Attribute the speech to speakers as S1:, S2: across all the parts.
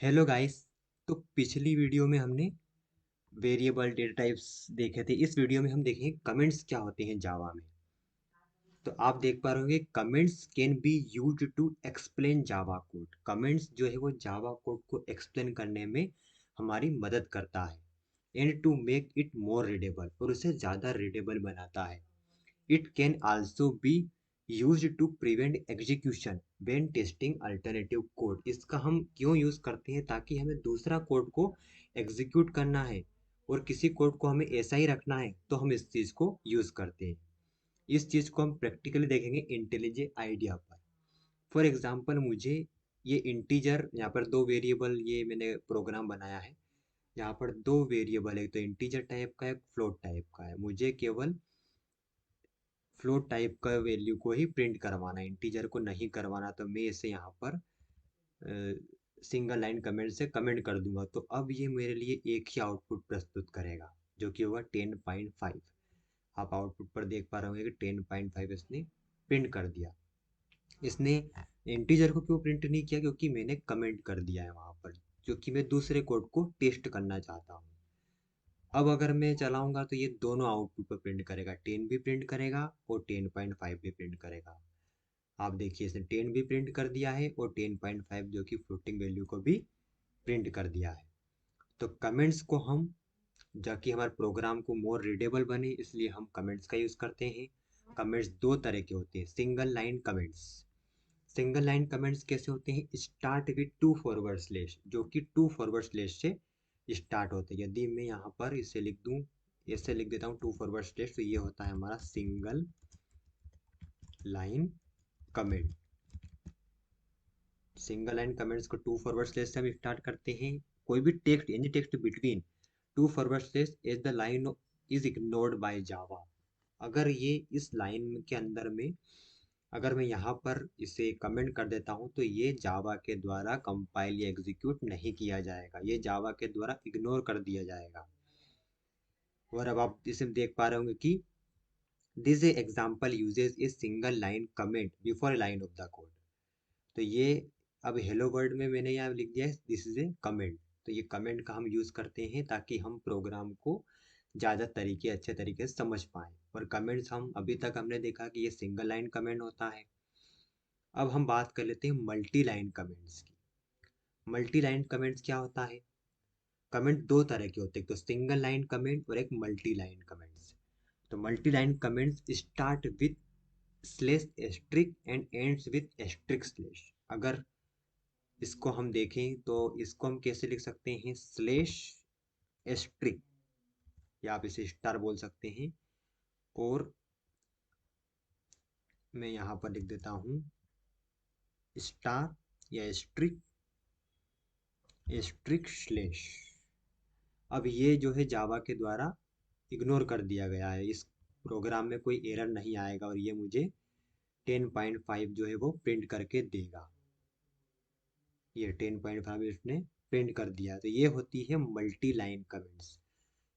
S1: Hello guys. तो पिछली video में हमने वेरिएबल डेटा टाइप्स देखे थे। इस वीडियो में हम देखेंगे कमेंट्स क्या होते हैं जावा में। तो आप देख पा रहे होंगे comments can be used to explain Java code. Comments जो है वो जावा कोड को एक्सप्लेन करने में हमारी मदद करता है and to make it more readable, और उसे ज़्यादा रीडेबल बनाता है। It can also be used to prevent execution when testing alternative code। इसका हम क्यों यूज़ करते हैं? ताकि हमें दूसरा कोड को एग्जीक्यूट करना है और किसी कोड को हमें ऐसा ही रखना है, तो हम इस चीज़ को यूज़ करते हैं। इस चीज़ को हम प्रैक्टिकली देखेंगे इंटेलिजेंट आइडिया पर। फॉर एग्जांपल, मुझे ये इंटीजर, यहाँ पर दो वेरिएबल, ये मैंने प्रोग्राम बनाया है। यहाँ पर दो वेरिएबल है, तो इंटीजर टाइप का है, फ्लोट टाइप का है। मुझे केवल फ्लोट टाइप का वैल्यू को ही प्रिंट करवाना है, इंटीजर को नहीं करवाना। तो मैं इसे यहाँ पर सिंगल लाइन कमेंट से कमेंट कर दूंगा। तो अब ये मेरे लिए एक ही आउटपुट प्रस्तुत करेगा, जो कि होगा 10.5। आप आउटपुट पर देख पा रहे होंगे कि 10.5 इसने प्रिंट कर दिया। इसने इंटीजर को क्यों प्रिंट नहीं किया? क्योंकि मैंने कमेंट कर दिया है वहाँ पर, क्योंकि मैं दूसरे कोड को टेस्ट करना चाहता हूँ। अब अगर मैं चलाऊंगा तो ये दोनों आउटपुट पर प्रिंट करेगा, 10 भी प्रिंट करेगा और 10.5 भी प्रिंट करेगा। आप देखिए, इसने 10 भी प्रिंट कर दिया है और 10.5 जो कि फ्लोटिंग वैल्यू को भी प्रिंट कर दिया है। तो कमेंट्स को हम, ताकि हमारे प्रोग्राम को मोर रीडेबल बने, इसलिए हम कमेंट्स का यूज़ करते हैं। कमेंट्स दो तरह के होते हैं। Single line comments. Single line comments कैसे होते हैं? Start with to forward slash, जो कि टू फॉरवर्ड स्लैश से स्टार्ट होते हैं। यदि मैं यहाँ पर इसे लिख दूँ, ऐसे लिख देता हूँ टू फॉरवर्ड स्लैश, तो ये होता है हमारा single line comment. Single line comments को टू फॉरवर्ड स्लैश से हम स्टार्ट करते हैं। कोई भी text, any text between two forward slash as the line is ignored by Java. अगर ये इस लाइन के अंदर में, अगर मैं यहाँ पर इसे कमेंट कर देता हूँ, तो ये जावा के द्वारा कंपाइल या एग्जीक्यूट नहीं किया जाएगा, ये जावा के द्वारा इग्नोर कर दिया जाएगा। और अब आप इसे देख पा रहे होंगे कि this example usage a single line comment before A line of the code. तो ये, अब हेलो वर्ड में मैंने यहाँ लिख दिया है दिस इज ए कमेंट। तो ये कमेंट का हम यूज़ करते हैं ताकि हम प्रोग्राम को ज़्यादा अच्छे तरीके से समझ पाएँ। और कमेंट्स हम अभी तक हमने देखा कि ये सिंगल लाइन कमेंट होता है। अब हम बात कर लेते हैं मल्टी लाइन कमेंट्स की। मल्टी लाइन कमेंट्स क्या होता है? कमेंट दो तरह के होते हैं, तो सिंगल लाइन कमेंट और एक मल्टी लाइन कमेंट्स। तो multi line comments start with slash asterisk and ends with asterisk slash. अगर इसको हम देखें तो इसको हम कैसे लिख सकते हैं? स्लेश एस्ट्रिक, या आप इसे स्टार बोल सकते हैं। और मैं यहाँ पर लिख देता हूँ स्टार या एस्ट्रिक, एस्ट्रिक स्लेश। अब ये जो है जावा के द्वारा इग्नोर कर दिया गया है, इस प्रोग्राम में कोई एरर नहीं आएगा और ये मुझे 10.5 जो है वो प्रिंट करके देगा। ये 10.5 इसने प्रिंट कर दिया। तो ये होती है मल्टी लाइन कमेंट्स।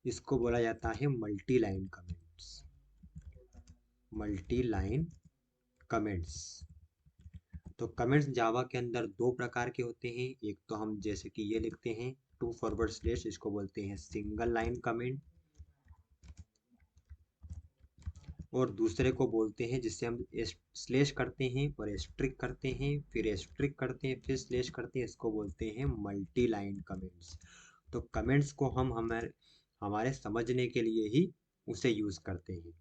S1: इसको बोला जाता है multi line comments. Multi line comments. तो कमेंट्स जावा के अंदर दो प्रकार के होते हैं। एक तो हम जैसे कि ये लिखते हैं टू फॉरवर्ड स्लैश, इसको बोलते हैं सिंगल लाइन कमेंट। और दूसरे को बोलते हैं जिससे हम स्लैश करते हैं और एस्ट्रिक करते हैं, फिर एस्ट्रिक करते हैं, फिर स्लैश करते हैं, इसको बोलते हैं मल्टी लाइन कमेंट्स। तो कमेंट्स को हम हमारे हमारे समझने के लिए ही उसे यूज़ करते हैं,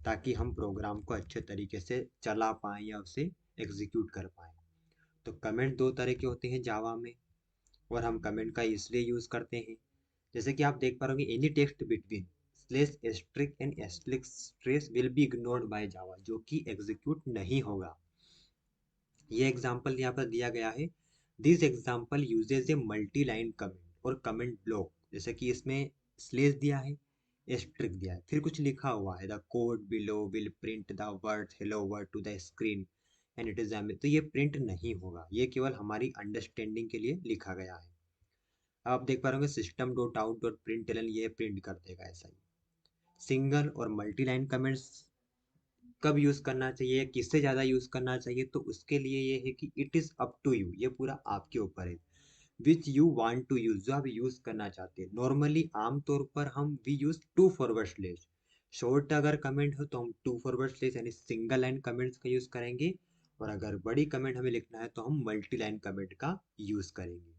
S1: ताकि हम प्रोग्राम को अच्छे तरीके से चला पाएँ या उसे एग्जीक्यूट कर पाएँ। तो कमेंट दो तरह के होते हैं जावा में, और हम कमेंट का इसलिए यूज़ करते हैं, जैसे कि आप देख पा रहे होंगे any text between slash asterisk and asterisk stress will be ignored by Java, जो कि एग्जीक्यूट नहीं होगा। ये एग्जांपल यहाँ पर दिया गया है। This example usage a multi line comment और कमेंट ब्लॉक। जैसे कि इसमें स्लेश दिया है, एस्ट्रिक दिया है, फिर कुछ लिखा हुआ है the code below will print the word hello word to the screen and it is. तो ये प्रिंट नहीं होगा, ये केवल हमारी अंडरस्टैंडिंग के लिए लिखा गया है। आप देख पा रहे होंगे system dot out dot print ये प्रिंट कर देगा ऐसा ही। सिंगल और मल्टी लाइन कमेंट्स कब यूज़ करना चाहिए, किससे ज़्यादा यूज़ करना चाहिए? तो उसके लिए ये है कि it is up to you, ये पूरा आपके ऊपर है। Which you want to use, जो आप यूज करना चाहते हैं। नॉर्मली आमतौर पर हम we use two forward slash. Short अगर कमेंट हो तो हम टू फॉरवर्ड स्लेश यानी सिंगल लाइन कमेंट्स का यूज करेंगे, और अगर बड़ी कमेंट हमें लिखना है तो हम मल्टी लाइन कमेंट का यूज करेंगे।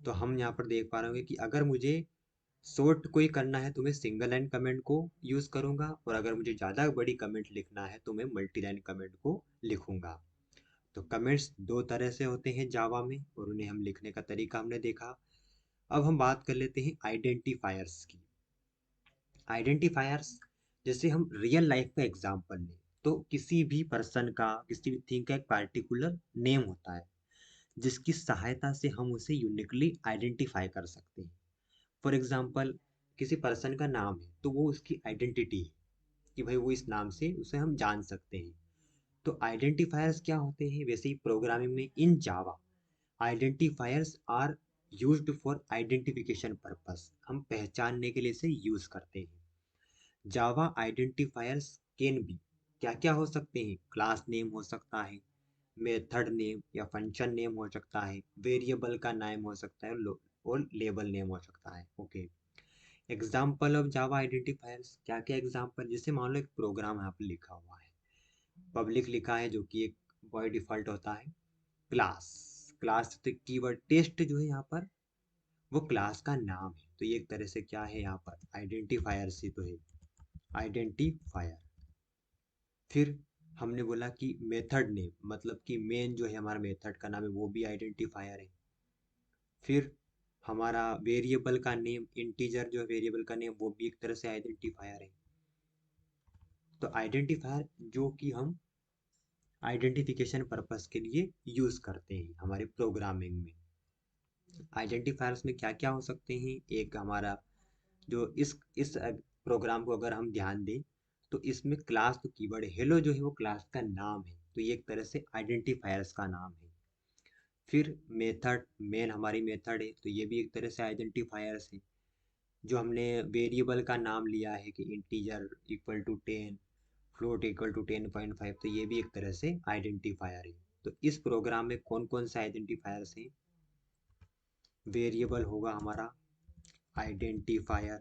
S1: तो हम यहाँ पर देख पा रहे होंगे कि अगर मुझे शॉर्ट कोई करना है तो मैं सिंगल लाइन कमेंट को यूज करूंगा, और अगर मुझे ज़्यादा बड़ी कमेंट लिखना है तो मैं मल्टी लाइन कमेंट को लिखूंगा। तो कमेंट्स दो तरह से होते हैं जावा में, और उन्हें हम लिखने का तरीका हमने देखा। अब हम बात कर लेते हैं आइडेंटिफायर्स की। आइडेंटिफायर्स, जैसे हम रियल लाइफ का एग्जांपल लें, तो किसी भी पर्सन का, किसी भी थिंग का एक पार्टिकुलर नेम होता है जिसकी सहायता से हम उसे यूनिकली आइडेंटिफाई कर सकते हैं। फॉर एग्जांपल, किसी पर्सन का नाम है तो वो उसकी आइडेंटिटी है, कि भाई वो इस नाम से उसे हम जान सकते हैं। तो आइडेंटिफायर्स क्या होते हैं? वैसे ही प्रोग्रामिंग में in Java identifiers are used for identification purpose, हम पहचानने के लिए इसे यूज करते हैं। जावा आइडेंटिफायर्स कैन बी, क्या क्या हो सकते हैं? क्लास नेम हो सकता है, मेथड नेम या फंक्शन नेम हो सकता है, वेरिएबल का नाम हो सकता है, और लेबल नेम हो सकता है। Okay, example of Java identifiers, क्या क्या एग्जाम्पल? जैसे मान लो एक प्रोग्राम यहाँ पर लिखा हुआ है, पब्लिक लिखा है जो कि एक बाय डिफॉल्ट होता है। क्लास, क्लास तो कीवर्ड टेस्ट जो है यहाँ पर वो क्लास का नाम है, तो ये एक तरह से क्या है यहाँ पर? आइडेंटिफायर से तो है, आइडेंटिफायर। फिर हमने बोला कि मेथड नेम, मतलब कि मेन जो है हमारा मेथड का नाम है वो भी आइडेंटिफायर है। फिर हमारा वेरिएबल का नेम, इंटीजर जो है वेरिएबल का नेम, वो भी एक तरह से आइडेंटिफायर है। तो आइडेंटिफायर जो कि हम आइडेंटिफिकेशन पर्पस के लिए यूज करते हैं हमारे प्रोग्रामिंग में। आइडेंटिफायर्स में क्या क्या हो सकते हैं? एक हमारा जो इस प्रोग्राम को अगर हम ध्यान दें तो इसमें क्लास तो कीवर्ड है, हेलो जो है वो क्लास का नाम है, तो ये एक तरह से आइडेंटिफायर्स का नाम है। फिर मेथड, मेन हमारी मेथड है, तो ये भी एक तरह से आइडेंटिफायर्स है। जो हमने वेरिएबल का नाम लिया है कि integer equal to 10, float equal to 10.5, तो ये भी एक तरह से आइडेंटिफायर है। तो इस प्रोग्राम में कौन कौन से आइडेंटिफायर्स हैं? वेरिएबल होगा हमारा आइडेंटिफायर,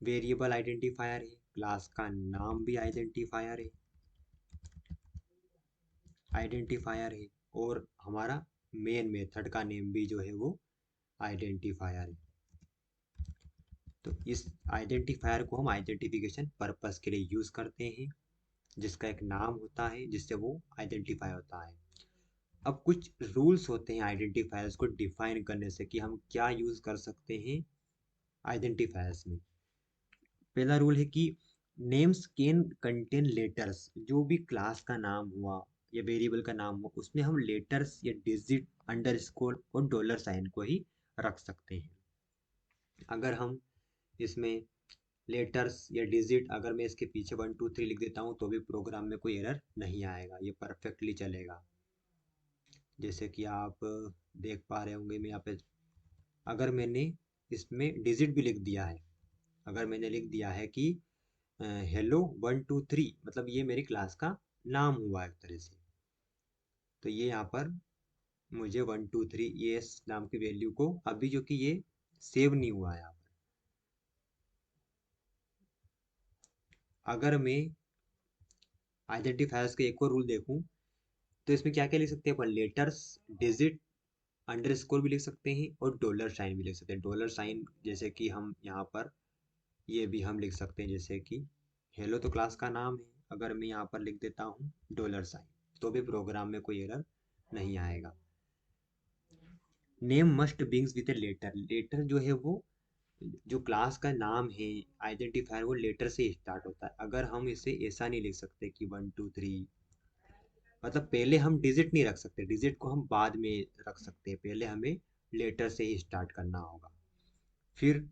S1: वेरिएबल आइडेंटिफायर है, क्लास का नाम भी आइडेंटिफायर है, और हमारा मेन मेथड का नेम भी जो है वो आइडेंटिफायर है। तो इस आइडेंटिफायर को हम आइडेंटिफिकेशन पर्पस के लिए यूज करते हैं, जिसका एक नाम होता है जिससे वो आइडेंटिफाई होता है। अब कुछ रूल्स होते हैं आइडेंटिफायर्स को डिफाइन करने से कि हम क्या यूज कर सकते हैं आइडेंटिफायर्स में। पहला रूल है कि नेम्स कैन कंटेन लेटर्स, जो भी क्लास का नाम हुआ या वेरिएबल का नाम हुआ उसमें हम लेटर्स या डिजिट, अंडरस्कोर और डॉलर साइन को ही रख सकते हैं। अगर हम इसमें लेटर्स या डिजिट, अगर मैं इसके पीछे 1 2 3 लिख देता हूँ तो भी प्रोग्राम में कोई एरर नहीं आएगा, ये परफेक्टली चलेगा। जैसे कि आप देख पा रहे होंगे, मैं यहाँ पे अगर मैंने इसमें डिजिट भी लिख दिया है, अगर मैंने लिख दिया है कि हेलो 1 2 3, मतलब ये मेरी क्लास का नाम हुआ एक तरह से, तो ये यहाँ पर मुझे 1 2 3 ये इस नाम की वैल्यू को, अभी जो कि ये सेव नहीं हुआ है यहाँ पर। अगर मैं आइडेंटिफायर्स के एक और रूल देखूं तो इसमें क्या क्या लिख सकते हैं अपन? लेटर्स, डिजिट, अंडरस्कोर भी लिख सकते हैं और डॉलर साइन भी लिख सकते हैं। डॉलर साइन जैसे कि हम यहाँ पर ये भी हम लिख सकते हैं, जैसे कि हेलो तो क्लास का नाम है, अगर मैं यहाँ पर लिख देता हूँ डॉलर साइन तो भी प्रोग्राम में कोई एरर नहीं आएगा। Name must begins with a letter, letter जो है वो, जो क्लास का नाम है आइडेंटिफायर, वो लेटर से स्टार्ट होता है। अगर हम इसे ऐसा नहीं लिख सकते कि 1 2 3, मतलब पहले हम डिजिट नहीं रख सकते, डिजिट को हम बाद में रख सकते हैं, पहले हमें लेटर से ही स्टार्ट करना होगा। फिर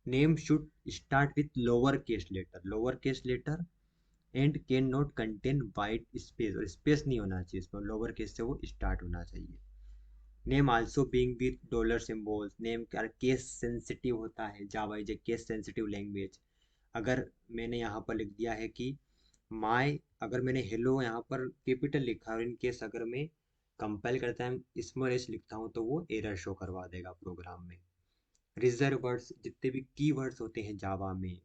S1: name should start with lower case letter, lower case letter and can not contain white space, और स्पेस नहीं होना चाहिए इसमें, लोअर केस से वो स्टार्ट होना चाहिए। Name also being with dollar symbols, name का केस सेंसिटिव होता है, Java is a case sensitive language. अगर मैंने यहाँ पर लिख दिया है कि माय, अगर मैंने हेलो यहाँ पर कैपिटल लिखा और इन केस अगर मैं कंपाइल करते टाइम स्मॉल एच लिखता हूँ तो वो एरर शो करवा देगा प्रोग्राम में। रिजर्व वर्ड्स, जितने भी की वर्ड्स होते हैं जावा में,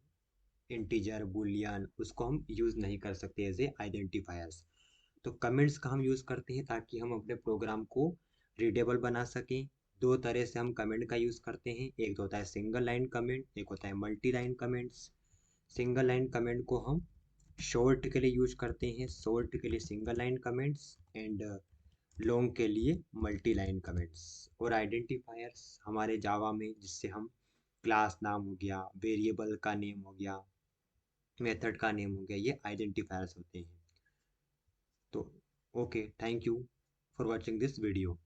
S1: इंटीजर बूलियन, उसको हम यूज़ नहीं कर सकते एज ए आइडेंटिफायर्स। तो कमेंट्स का हम यूज़ करते हैं ताकि हम अपने प्रोग्राम को रीडेबल बना सकें। दो तरह से हम कमेंट का यूज़ करते हैं, एक तो होता है सिंगल लाइन कमेंट, एक होता है multi line comments. Single line comment को हम शॉर्ट के लिए यूज करते हैं, शॉर्ट के लिए single line comments and long के लिए मल्टी लाइन कमेंट्स। और आइडेंटिफायर्स हमारे जावा में, जिससे हम क्लास नाम हो गया, वेरिएबल का नेम हो गया, मेथड का नेम हो गया, ये आइडेंटिफायर्स होते हैं। तो okay, thank you for watching this video.